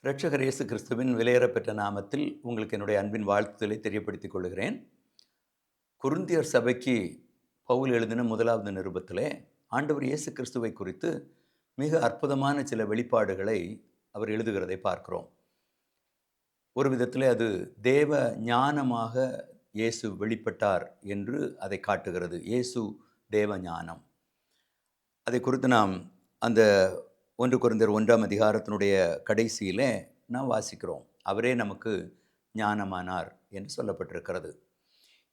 இரட்சகர் இயேசு கிறிஸ்துவின் விலையேறப்பெற்ற நாமத்தில் உங்களுக்கு என்னுடைய அன்பின் வாழ்த்துதலை தெரியப்படுத்திக் கொள்கிறேன். கொரிந்தியர் சபைக்கு பவுல் எழுதின முதலாவது நிருபத்திலே ஆண்டவர் இயேசு கிறிஸ்துவை குறித்து மிக அற்புதமான சில வெளிப்பாடுகளை அவர் எழுதுகிறதை பார்க்கிறோம். ஒரு விதத்திலே அது தேவ ஞானமாக இயேசு வெளிப்பட்டார் என்று அதை காட்டுகிறது. இயேசு தேவ ஞானம். அதை குறித்து நாம் அந்த 1 கொரிந்தியர் 1ஆம் அதிகாரத்தினுடைய கடைசியிலே நாம் வாசிக்கிறோம். அவரே நமக்கு ஞானமானார் என்று சொல்லப்பட்டிருக்கிறது.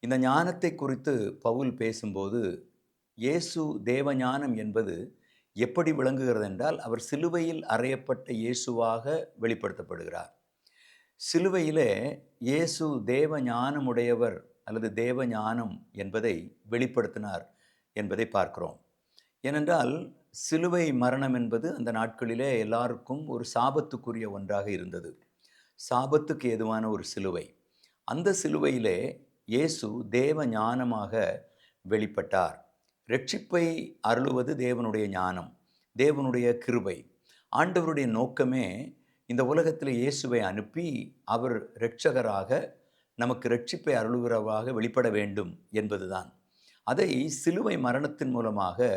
இந்த ஞானத்தை குறித்து பவுல் பேசும்போது, இயேசு தேவஞானம் என்பது எப்படி விளங்குகிறது என்றால், அவர் சிலுவையில் அறையப்பட்ட இயேசுவாக வெளிப்படுத்தப்படுகிறார். சிலுவையிலே இயேசு தேவஞானமுடையவர் அல்லது தேவஞானம் என்பதை வெளிப்படுத்தினார் என்பதை பார்க்கிறோம். ஏனென்றால் சிலுவை மரணம் என்பது அந்த நாட்களிலே எல்லாருக்கும் ஒரு சாபத்துக்குரிய ஒன்றாக இருந்தது. சாபத்துக்கு ஏதுவான ஒரு சிலுவை. அந்த சிலுவையிலே இயேசு தேவ ஞானமாக வெளிப்பட்டார். இரட்சிப்பை அருளுவது தேவனுடைய ஞானம், தேவனுடைய கிருபை. ஆண்டவருடைய நோக்கமே இந்த உலகத்தில் இயேசுவை அனுப்பி அவர் இரட்சகராக நமக்கு இரட்சிப்பை அருளுகிறவராக வெளிப்பட வேண்டும் என்பதுதான். அதை சிலுவை மரணத்தின் மூலமாக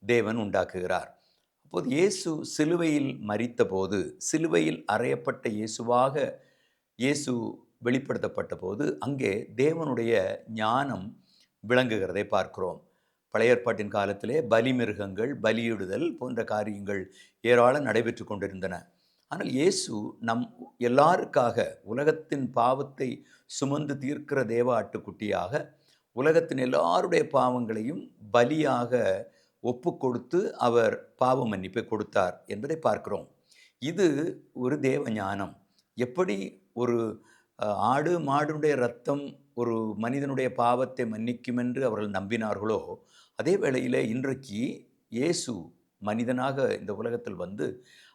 தேவன் உண்டாக்குகிறார். அப்போது இயேசு சிலுவையில் மரித்தபோது, சிலுவையில் அறையப்பட்ட இயேசுவாக இயேசு வெளிப்படுத்தப்பட்ட போது அங்கே தேவனுடைய ஞானம் விளங்குகிறதை பார்க்கிறோம். பழைய ஏற்பாட்டின் காலத்திலே பலிமிருகங்கள், பலியிடுதல் போன்ற காரியங்கள் ஏராளம் நடைபெற்று கொண்டிருந்தன. ஆனால் இயேசு நம் எல்லாருக்காக உலகத்தின் பாவத்தை சுமந்து தீர்க்கிற தேவ ஆட்டுக்குட்டியாக உலகத்தின் எல்லாருடைய பாவங்களையும் பலியாக ஒப்பு கொடுத்து அவர் பாவ மன்னிப்பை கொடுத்தார் என்பதை பார்க்கிறோம். இது ஒரு தேவ ஞானம். எப்படி ஒரு ஆடு மாடுடைய இரத்தம் ஒரு மனிதனுடைய பாவத்தை மன்னிக்கும் என்று அவர்கள் நம்பினார்களோ, அதே வேளையில் இன்றைக்கு இயேசு மனிதனாக இந்த உலகத்தில் வந்து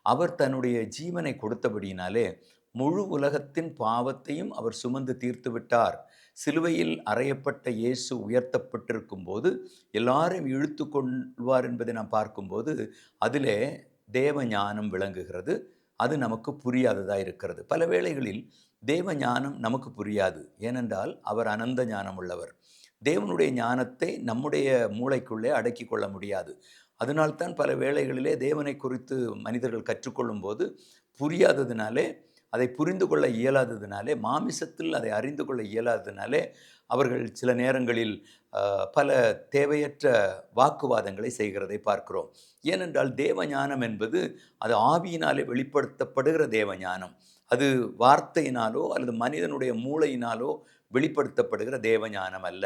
அவர் தன்னுடைய ஜீவனை கொடுத்தபடியினாலே முழு உலகத்தின் பாவத்தையும் அவர் சுமந்து தீர்த்து விட்டார். சிலுவையில் அறையப்பட்ட இயேசு உயர்த்தப்பட்டிருக்கும் போது எல்லாரையும் இழுத்து கொள்வார் என்பதை நாம் பார்க்கும்போது அதிலே தேவ ஞானம் விளங்குகிறது. அது நமக்கு புரியாததாக இருக்கிறது. பல வேளைகளில் தேவ ஞானம் நமக்கு புரியாது. ஏனென்றால் அவர் அனந்த ஞானம் உள்ளவர். தேவனுடைய ஞானத்தை நம்முடைய மூளைக்குள்ளே அடக்கி கொள்ள முடியாது. அதனால்தான் பல வேளைகளிலே தேவனை குறித்து மனிதர்கள் கற்றுக்கொள்ளும் போது புரியாததினாலே, அதை புரிந்து கொள்ள இயலாததினாலே, மாமிசத்தில் அதை அறிந்து கொள்ள இயலாததினாலே அவர்கள் சில நேரங்களில் பல தேவையற்ற வாக்குவாதங்களை செய்கிறதை பார்க்கிறோம். ஏனென்றால் தேவஞானம் என்பது அது ஆவியினாலே வெளிப்படுத்தப்படுகிற தேவஞானம். அது வார்த்தையினாலோ அல்லது மனிதனுடைய மூளையினாலோ வெளிப்படுத்தப்படுகிற தேவஞானம் அல்ல.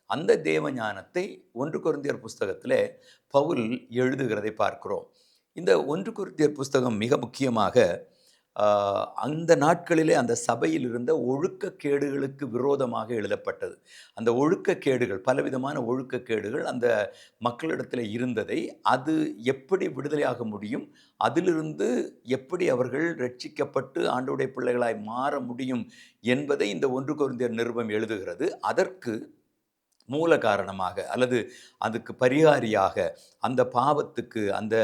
அந்த தேவஞானத்தை 1 கொரிந்தியர் புஸ்தகத்திலே பவுல் எழுதுகிறதை பார்க்கிறோம். இந்த 1 கொரிந்தியர் புஸ்தகம் மிக முக்கியமாக அந்த நாட்களிலே அந்த சபையில் இருந்த ஒழுக்கக்கேடுகளுக்கு விரோதமாக எழுதப்பட்டது. அந்த ஒழுக்கக்கேடுகள், பலவிதமான ஒழுக்கக்கேடுகள் அந்த மக்களிடத்தில் இருந்ததை, அது எப்படி விடுதலையாக முடியும், அதிலிருந்து எப்படி அவர்கள் ரட்சிக்கப்பட்டு ஆண்டவருடைய பிள்ளைகளாய் மாற முடியும் என்பதை இந்த 1 கொரிந்தியர் நிருபம் எழுதுகிறது. அதற்கு மூல காரணமாக அல்லது அதுக்கு பரிகாரியாக, அந்த பாவத்துக்கு, அந்த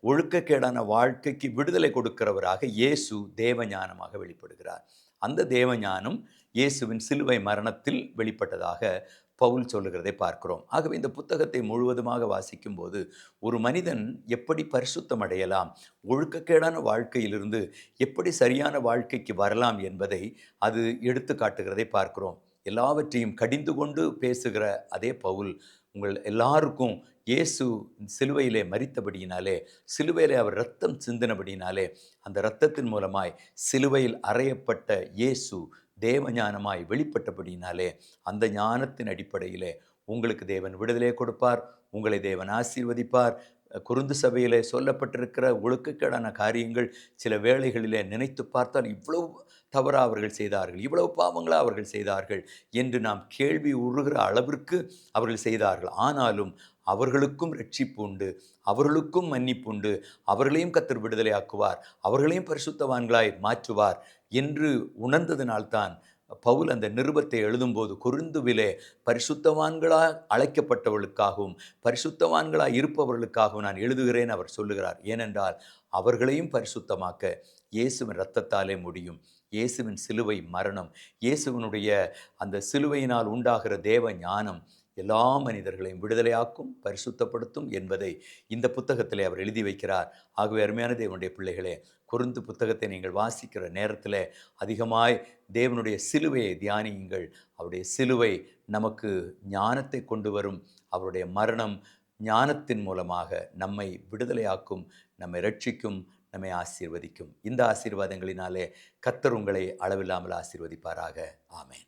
ஒழுக்கக்கேடான வாழ்க்கைக்கு விடுதலை கொடுக்கிறவராக இயேசு தேவஞானமாக வெளிப்படுகிறார். அந்த தேவஞானம் இயேசுவின் சிலுவை மரணத்தில் வெளிப்பட்டதாக பவுல் சொல்லுகிறதை பார்க்கிறோம். ஆகவே இந்த புத்தகத்தை முழுவதுமாக வாசிக்கும்போது ஒரு மனிதன் எப்படி பரிசுத்தம் அடையலாம், ஒழுக்கக்கேடான வாழ்க்கையிலிருந்து எப்படி சரியான வாழ்க்கைக்கு வரலாம் என்பதை அது எடுத்து காட்டுகிறதை பார்க்கிறோம். எல்லாவற்றையும் கடிந்து கொண்டு பேசுகிற அதே பவுல் உங்கள் எல்லாருக்கும் இயேசு சிலுவையிலே மரித்தபடியினாலே, சிலுவையிலே அவர் இரத்தம் சிந்தினபடியினாலே, அந்த இரத்தத்தின் மூலமாய் சிலுவையில் அறையப்பட்ட இயேசு தேவஞானமாய் வெளிப்பட்டபடியினாலே, அந்த ஞானத்தின் அடிப்படையிலே உங்களுக்கு தேவன் விடுதலை கொடுப்பார், உங்களை தேவன் ஆசீர்வதிப்பார். கொரிந்து சபையிலே சொல்லப்பட்டிருக்கிற ஒழுக்கக்கேடான காரியங்கள் சில வேளைகளிலே நினைத்து பார்த்தால் இவ்வளவு தவறா அவர்கள் செய்தார்கள், இவ்வளவு பாவங்களா அவர்கள் செய்தார்கள் என்று நாம் கேள்வி உறுகிற அளவிற்கு அவர்கள் செய்தார்கள். ஆனாலும் அவர்களுக்கும் இரட்சிப்பு உண்டு, அவர்களுக்கும் மன்னிப்பு உண்டு, அவர்களையும் கர்த்தர் விடுதலையாக்குவார், அவர்களையும் பரிசுத்தவான்களாய் மாற்றுவார் என்று உணர்ந்ததினால்தான் பவுல் அந்த நிருபத்தை எழுதும்போது கொரிந்துவிலே பரிசுத்தவான்களாய் அழைக்கப்பட்டவர்களுக்காகவும் பரிசுத்தவான்களாய் இருப்பவர்களுக்காகவும் நான் எழுதுகிறேன் அவர் சொல்லுகிறார். ஏனென்றால் அவர்களையும் பரிசுத்தமாக்க இயேசுவின் இரத்தத்தாலே முடியும். இயேசுவின் சிலுவை மரணம், இயேசுவினுடைய அந்த சிலுவையினால் உண்டாகிற தேவ ஞானம் எல்லா மனிதர்களையும் விடுதலையாக்கும், பரிசுத்தப்படுத்தும் என்பதை இந்த புத்தகத்திலே அவர் எழுதி வைக்கிறார். ஆகவே அருமையான தேவனுடைய பிள்ளைகளே, கொரிந்து புத்தகத்தை நீங்கள் வாசிக்கிற நேரத்தில் அதிகமாய் தேவனுடைய சிலுவையை தியானியுங்கள். அவருடைய சிலுவை நமக்கு ஞானத்தை கொண்டு வரும். அவருடைய மரணம் ஞானத்தின் மூலமாக நம்மை விடுதலையாக்கும், நம்மை ரட்சிக்கும், நம்மை ஆசீர்வதிக்கும். இந்த ஆசீர்வாதங்களினாலே கர்த்தர் உங்களை அளவில்லாமல் ஆசீர்வதிப்பாராக. ஆமென்.